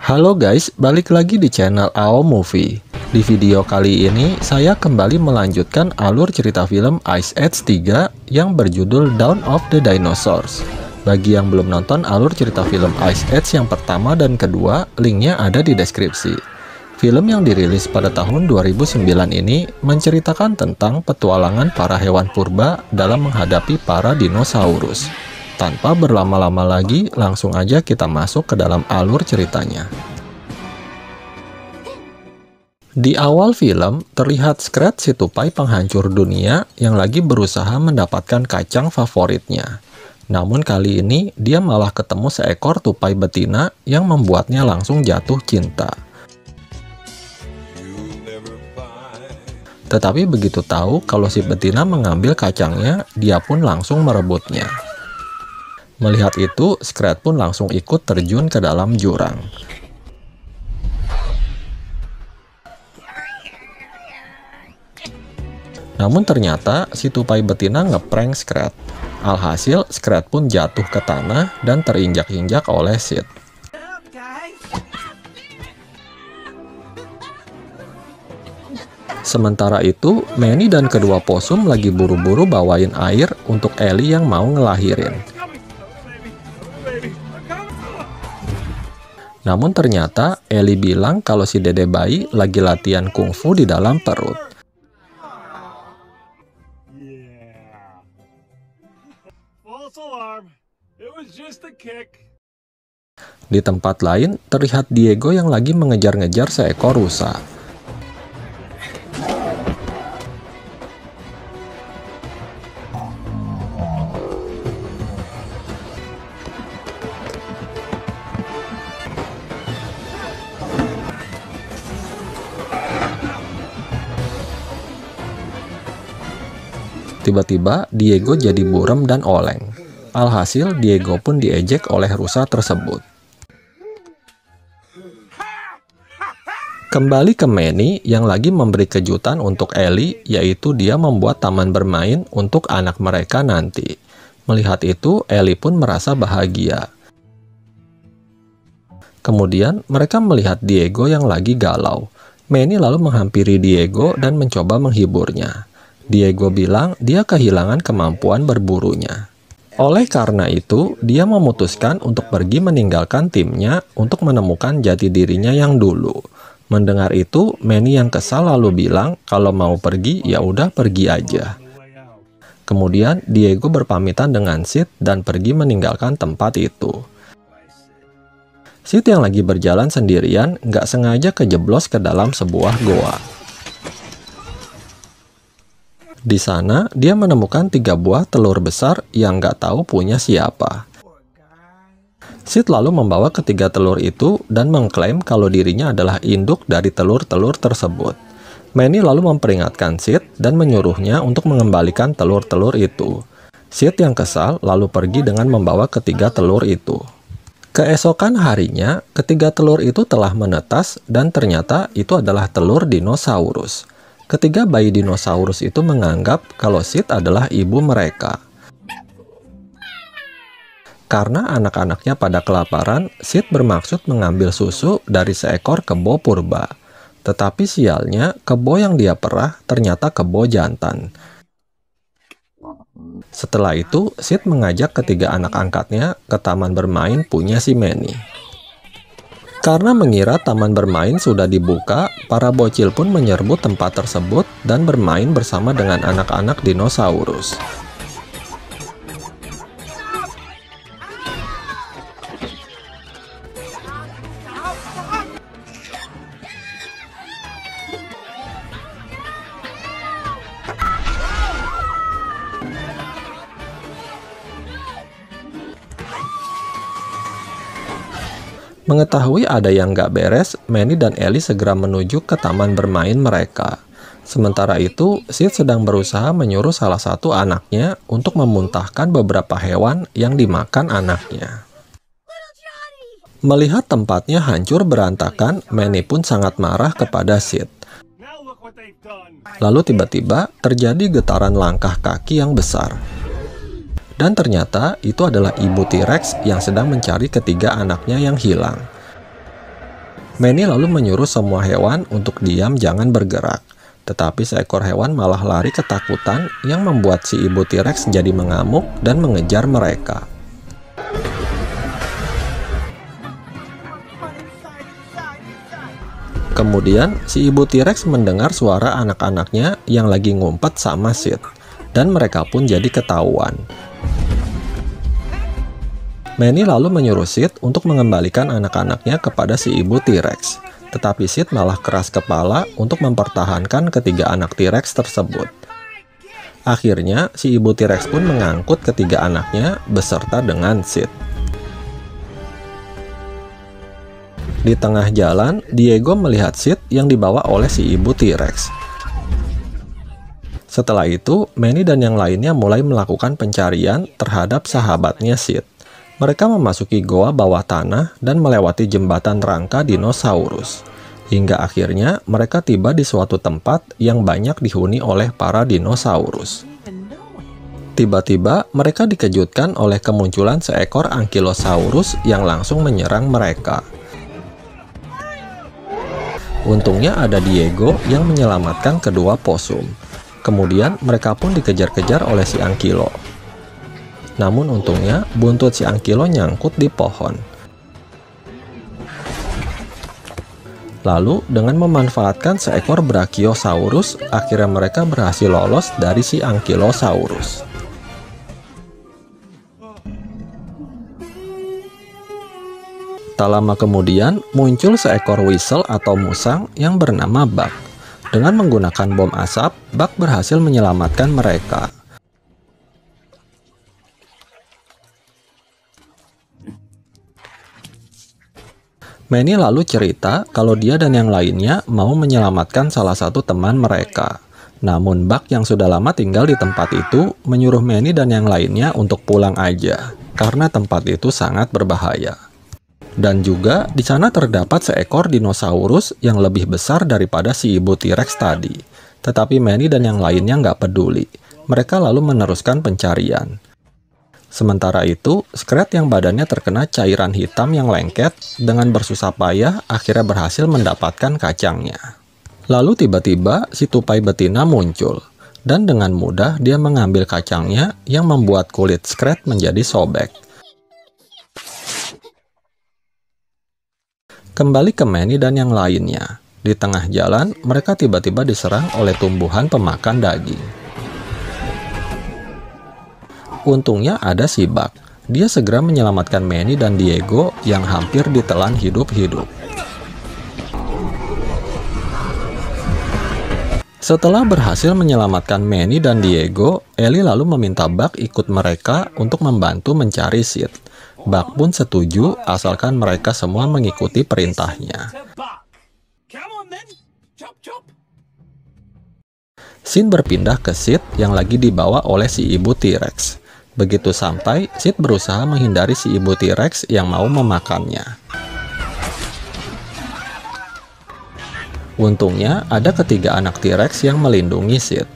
Halo guys, balik lagi di channel AO Movie. Di video kali ini, saya kembali melanjutkan alur cerita film Ice Age 3 yang berjudul Dawn of the Dinosaurs. Bagi yang belum nonton alur cerita film Ice Age yang pertama dan kedua, linknya ada di deskripsi. Film yang dirilis pada tahun 2009 ini menceritakan tentang petualangan para hewan purba dalam menghadapi para dinosaurus. Tanpa berlama-lama lagi, langsung aja kita masuk ke dalam alur ceritanya. Di awal film, terlihat Scrat si tupai penghancur dunia yang lagi berusaha mendapatkan kacang favoritnya. Namun kali ini, dia malah ketemu seekor tupai betina yang membuatnya langsung jatuh cinta. Tetapi begitu tahu kalau si betina mengambil kacangnya, dia pun langsung merebutnya. Melihat itu, Scrat pun langsung ikut terjun ke dalam jurang. Namun ternyata si tupai betina ngeprank Scrat. Alhasil, Scrat pun jatuh ke tanah dan terinjak-injak oleh Sid. Sementara itu, Manny dan kedua posum lagi buru-buru bawain air untuk Ellie yang mau ngelahirin. Namun ternyata Ellie bilang kalau si dede bayi lagi latihan kungfu di dalam perut. Di tempat lain terlihat Diego yang lagi mengejar-ngejar seekor rusa. Tiba-tiba, Diego jadi buram dan oleng. Alhasil, Diego pun diejek oleh rusa tersebut. Kembali ke Manny yang lagi memberi kejutan untuk Ellie, yaitu dia membuat taman bermain untuk anak mereka nanti. Melihat itu, Ellie pun merasa bahagia. Kemudian, mereka melihat Diego yang lagi galau. Manny lalu menghampiri Diego dan mencoba menghiburnya. Diego bilang dia kehilangan kemampuan berburunya. Oleh karena itu, dia memutuskan untuk pergi meninggalkan timnya untuk menemukan jati dirinya yang dulu. Mendengar itu, Manny yang kesal lalu bilang kalau mau pergi ya udah pergi aja. Kemudian Diego berpamitan dengan Sid dan pergi meninggalkan tempat itu. Sid yang lagi berjalan sendirian nggak sengaja kejeblos ke dalam sebuah goa. Di sana, dia menemukan 3 buah telur besar yang nggak tahu punya siapa. Sid lalu membawa ketiga telur itu dan mengklaim kalau dirinya adalah induk dari telur-telur tersebut. Manny lalu memperingatkan Sid dan menyuruhnya untuk mengembalikan telur-telur itu. Sid yang kesal lalu pergi dengan membawa ketiga telur itu. Keesokan harinya, ketiga telur itu telah menetas dan ternyata itu adalah telur dinosaurus. Ketiga bayi dinosaurus itu menganggap kalau Sid adalah ibu mereka. Karena anak-anaknya pada kelaparan, Sid bermaksud mengambil susu dari seekor kebo purba. Tetapi sialnya, kebo yang dia perah ternyata kebo jantan. Setelah itu, Sid mengajak ketiga anak angkatnya ke taman bermain punya si Manny. Karena mengira taman bermain sudah dibuka, para bocil pun menyerbu tempat tersebut dan bermain bersama dengan anak-anak dinosaurus. Mengetahui ada yang nggak beres, Manny dan Ellie segera menuju ke taman bermain mereka. Sementara itu, Sid sedang berusaha menyuruh salah satu anaknya untuk memuntahkan beberapa hewan yang dimakan anaknya. Melihat tempatnya hancur berantakan, Manny pun sangat marah kepada Sid. Lalu tiba-tiba terjadi getaran langkah kaki yang besar. Dan ternyata itu adalah ibu T-Rex yang sedang mencari ketiga anaknya yang hilang. Manny lalu menyuruh semua hewan untuk diam, jangan bergerak. Tetapi seekor hewan malah lari ketakutan yang membuat si ibu T-Rex jadi mengamuk dan mengejar mereka. Kemudian si ibu T-Rex mendengar suara anak-anaknya yang lagi ngumpet sama Sid, dan mereka pun jadi ketahuan. Manny lalu menyuruh Sid untuk mengembalikan anak-anaknya kepada si ibu T-Rex. Tetapi Sid malah keras kepala untuk mempertahankan ketiga anak T-Rex tersebut. Akhirnya si ibu T-Rex pun mengangkut ketiga anaknya beserta dengan Sid. Di tengah jalan, Diego melihat Sid yang dibawa oleh si ibu T-Rex. Setelah itu, Manny dan yang lainnya mulai melakukan pencarian terhadap sahabatnya Sid. Mereka memasuki goa bawah tanah dan melewati jembatan rangka dinosaurus. Hingga akhirnya mereka tiba di suatu tempat yang banyak dihuni oleh para dinosaurus. Tiba-tiba mereka dikejutkan oleh kemunculan seekor Ankylosaurus yang langsung menyerang mereka. Untungnya ada Diego yang menyelamatkan kedua posum. Kemudian mereka pun dikejar-kejar oleh si Ankylo. Namun untungnya buntut si Ankylo nyangkut di pohon. Lalu dengan memanfaatkan seekor Brachiosaurus, akhirnya mereka berhasil lolos dari si Ankylosaurus. Tak lama kemudian muncul seekor weasel atau musang yang bernama Buck. Dengan menggunakan bom asap, Buck berhasil menyelamatkan mereka. Manny lalu cerita kalau dia dan yang lainnya mau menyelamatkan salah satu teman mereka. Namun Buck yang sudah lama tinggal di tempat itu menyuruh Manny dan yang lainnya untuk pulang aja, karena tempat itu sangat berbahaya. Dan juga di sana terdapat seekor dinosaurus yang lebih besar daripada si ibu T-Rex tadi. Tetapi Manny dan yang lainnya nggak peduli. Mereka lalu meneruskan pencarian. Sementara itu, Scrat yang badannya terkena cairan hitam yang lengket dengan bersusah payah akhirnya berhasil mendapatkan kacangnya. Lalu tiba-tiba si tupai betina muncul, dan dengan mudah dia mengambil kacangnya yang membuat kulit Scrat menjadi sobek. Kembali ke Manny dan yang lainnya. Di tengah jalan, mereka tiba-tiba diserang oleh tumbuhan pemakan daging. Untungnya ada si Buck. Dia segera menyelamatkan Manny dan Diego yang hampir ditelan hidup-hidup. Setelah berhasil menyelamatkan Manny dan Diego, Ellie lalu meminta Buck ikut mereka untuk membantu mencari Sid. Buck pun setuju asalkan mereka semua mengikuti perintahnya. Scene berpindah ke Sid yang lagi dibawa oleh si ibu T-Rex. Begitu sampai, Sid berusaha menghindari si ibu T-Rex yang mau memakannya. Untungnya ada ketiga anak T-Rex yang melindungi Sid.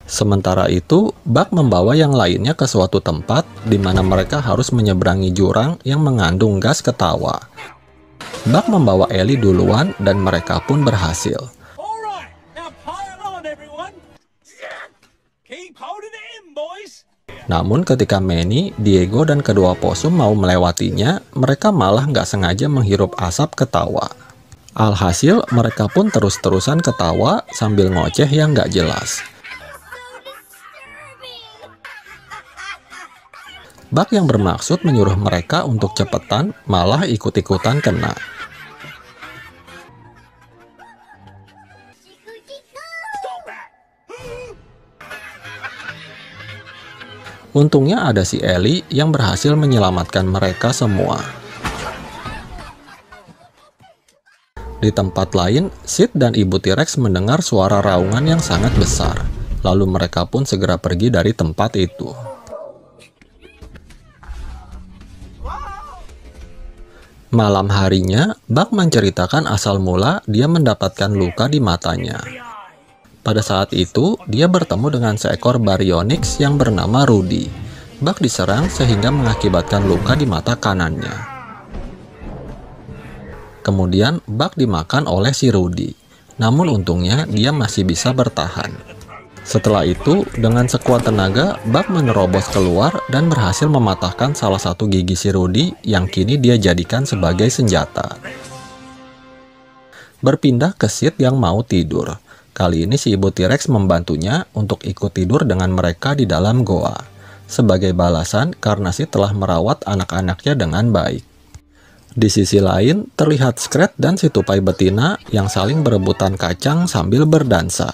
Sementara itu, Buck membawa yang lainnya ke suatu tempat di mana mereka harus menyeberangi jurang yang mengandung gas ketawa. Buck membawa Ellie duluan dan mereka pun berhasil. Namun ketika Manny, Diego, dan kedua posum mau melewatinya, mereka malah nggak sengaja menghirup asap ketawa. Alhasil, mereka pun terus-terusan ketawa sambil ngoceh yang nggak jelas. Buck yang bermaksud menyuruh mereka untuk cepetan, malah ikut-ikutan kena. Untungnya ada si Ellie yang berhasil menyelamatkan mereka semua. Di tempat lain, Sid dan ibu T-Rex mendengar suara raungan yang sangat besar. Lalu mereka pun segera pergi dari tempat itu. Malam harinya, Buck menceritakan asal mula dia mendapatkan luka di matanya. Pada saat itu, dia bertemu dengan seekor Baryonyx yang bernama Rudy. Buck diserang sehingga mengakibatkan luka di mata kanannya. Kemudian Buck dimakan oleh si Rudy. Namun untungnya dia masih bisa bertahan. Setelah itu, dengan sekuat tenaga, Buck menerobos keluar dan berhasil mematahkan salah satu gigi si Rudy yang kini dia jadikan sebagai senjata. Berpindah ke Sid yang mau tidur. Kali ini si ibu T-Rex membantunya untuk ikut tidur dengan mereka di dalam goa. Sebagai balasan karena Sid telah merawat anak-anaknya dengan baik. Di sisi lain, terlihat Scrat dan si tupai betina yang saling berebutan kacang sambil berdansa.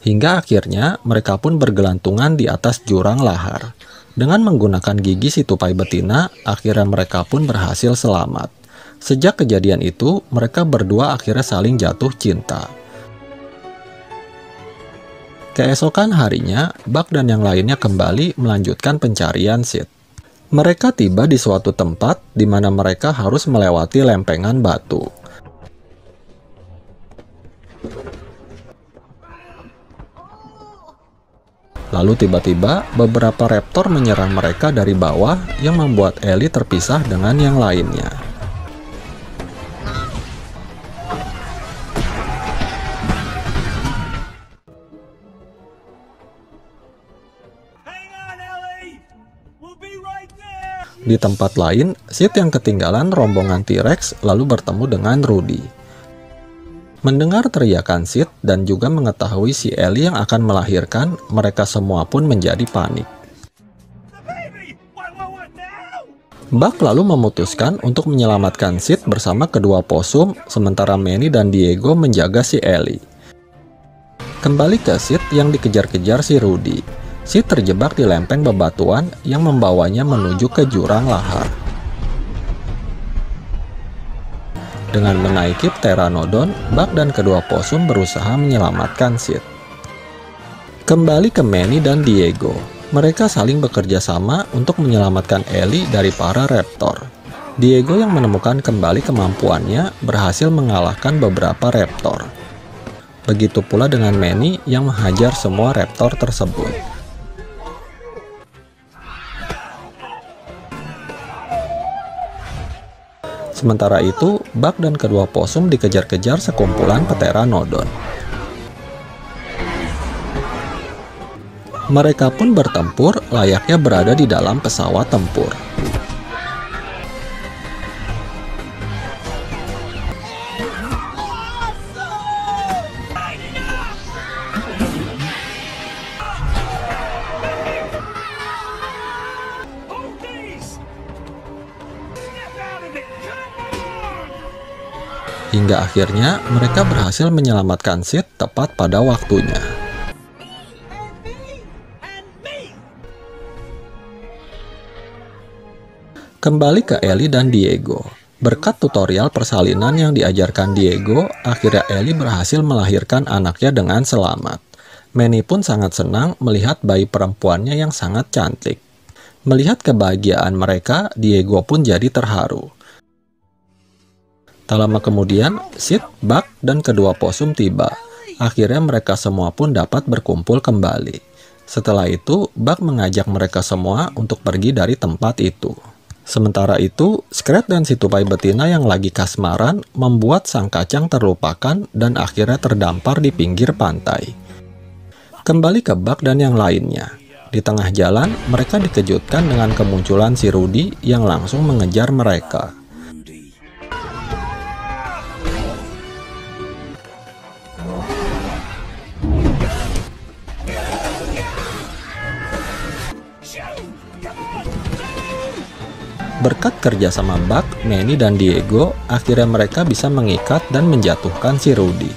Hingga akhirnya mereka pun bergelantungan di atas jurang lahar. Dengan menggunakan gigi si tupai betina, akhirnya mereka pun berhasil selamat. Sejak kejadian itu, mereka berdua akhirnya saling jatuh cinta. Keesokan harinya, Buck dan yang lainnya kembali melanjutkan pencarian Sid. Mereka tiba di suatu tempat di mana mereka harus melewati lempengan batu. Lalu tiba-tiba beberapa raptor menyerang mereka dari bawah yang membuat Ellie terpisah dengan yang lainnya. Di tempat lain, Sid yang ketinggalan rombongan T-Rex lalu bertemu dengan Rudy. Mendengar teriakan Sid dan juga mengetahui si Ellie yang akan melahirkan, mereka semua pun menjadi panik. Buck lalu memutuskan untuk menyelamatkan Sid bersama kedua posum, sementara Manny dan Diego menjaga si Ellie. Kembali ke Sid yang dikejar-kejar si Rudy. Sid terjebak di lempeng bebatuan yang membawanya menuju ke jurang lahar. Dengan menaiki Pteranodon, Buck dan kedua posum berusaha menyelamatkan Sid. Kembali ke Manny dan Diego. Mereka saling bekerja sama untuk menyelamatkan Ellie dari para raptor. Diego yang menemukan kembali kemampuannya berhasil mengalahkan beberapa raptor. Begitu pula dengan Manny yang menghajar semua raptor tersebut. Sementara itu, Buck dan kedua posum dikejar-kejar sekumpulan Pteranodon. Mereka pun bertempur layaknya berada di dalam pesawat tempur. Hingga akhirnya mereka berhasil menyelamatkan Sid tepat pada waktunya. Kembali ke Ellie dan Diego. Berkat tutorial persalinan yang diajarkan Diego, akhirnya Ellie berhasil melahirkan anaknya dengan selamat. Manny pun sangat senang melihat bayi perempuannya yang sangat cantik. Melihat kebahagiaan mereka, Diego pun jadi terharu. Tak lama kemudian, Sid, Buck, dan kedua posum tiba. Akhirnya mereka semua pun dapat berkumpul kembali. Setelah itu, Buck mengajak mereka semua untuk pergi dari tempat itu. Sementara itu, Scrat dan si tupai betina yang lagi kasmaran membuat sang kacang terlupakan dan akhirnya terdampar di pinggir pantai. Kembali ke Buck dan yang lainnya. Di tengah jalan, mereka dikejutkan dengan kemunculan si Rudy yang langsung mengejar mereka. Berkat kerjasama Buck, Manny, dan Diego, akhirnya mereka bisa mengikat dan menjatuhkan si Rudy.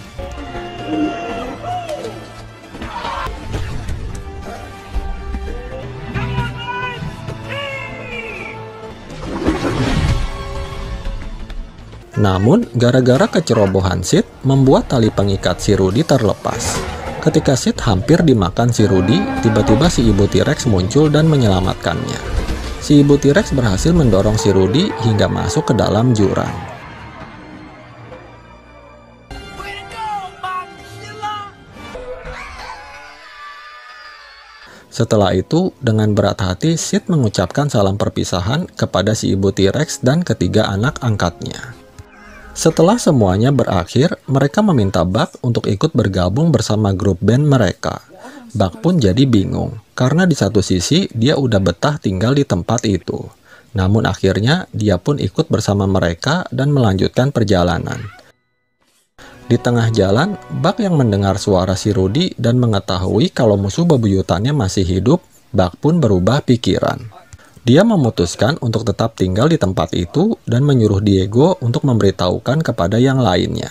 Namun, gara-gara kecerobohan Sid, membuat tali pengikat si Rudy terlepas. Ketika Sid hampir dimakan si Rudy, tiba-tiba si ibu T-Rex muncul dan menyelamatkannya. Si ibu T-Rex berhasil mendorong si Rudy hingga masuk ke dalam jurang. Setelah itu, dengan berat hati, Sid mengucapkan salam perpisahan kepada si ibu T-Rex dan ketiga anak angkatnya. Setelah semuanya berakhir, mereka meminta Buck untuk ikut bergabung bersama grup band mereka. Buck pun jadi bingung, karena di satu sisi dia udah betah tinggal di tempat itu. Namun akhirnya dia pun ikut bersama mereka dan melanjutkan perjalanan. Di tengah jalan, Buck yang mendengar suara si Rudy dan mengetahui kalau musuh bebuyutannya masih hidup, Buck pun berubah pikiran. Dia memutuskan untuk tetap tinggal di tempat itu dan menyuruh Diego untuk memberitahukan kepada yang lainnya.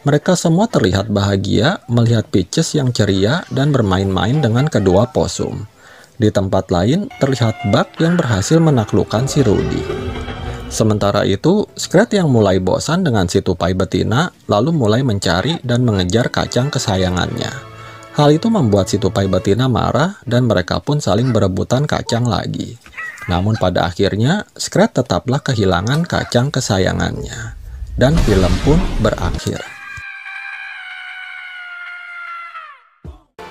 Mereka semua terlihat bahagia melihat Peaches yang ceria dan bermain-main dengan kedua posum. Di tempat lain, terlihat Buck yang berhasil menaklukkan si Rudy. Sementara itu, Scrat yang mulai bosan dengan si tupai betina, lalu mulai mencari dan mengejar kacang kesayangannya. Hal itu membuat si tupai betina marah dan mereka pun saling berebutan kacang lagi. Namun pada akhirnya, Scrat tetaplah kehilangan kacang kesayangannya. Dan film pun berakhir.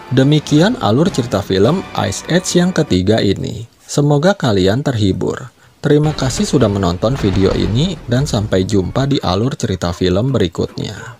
Demikian alur cerita film Ice Age yang ketiga ini. Semoga kalian terhibur. Terima kasih sudah menonton video ini dan sampai jumpa di alur cerita film berikutnya.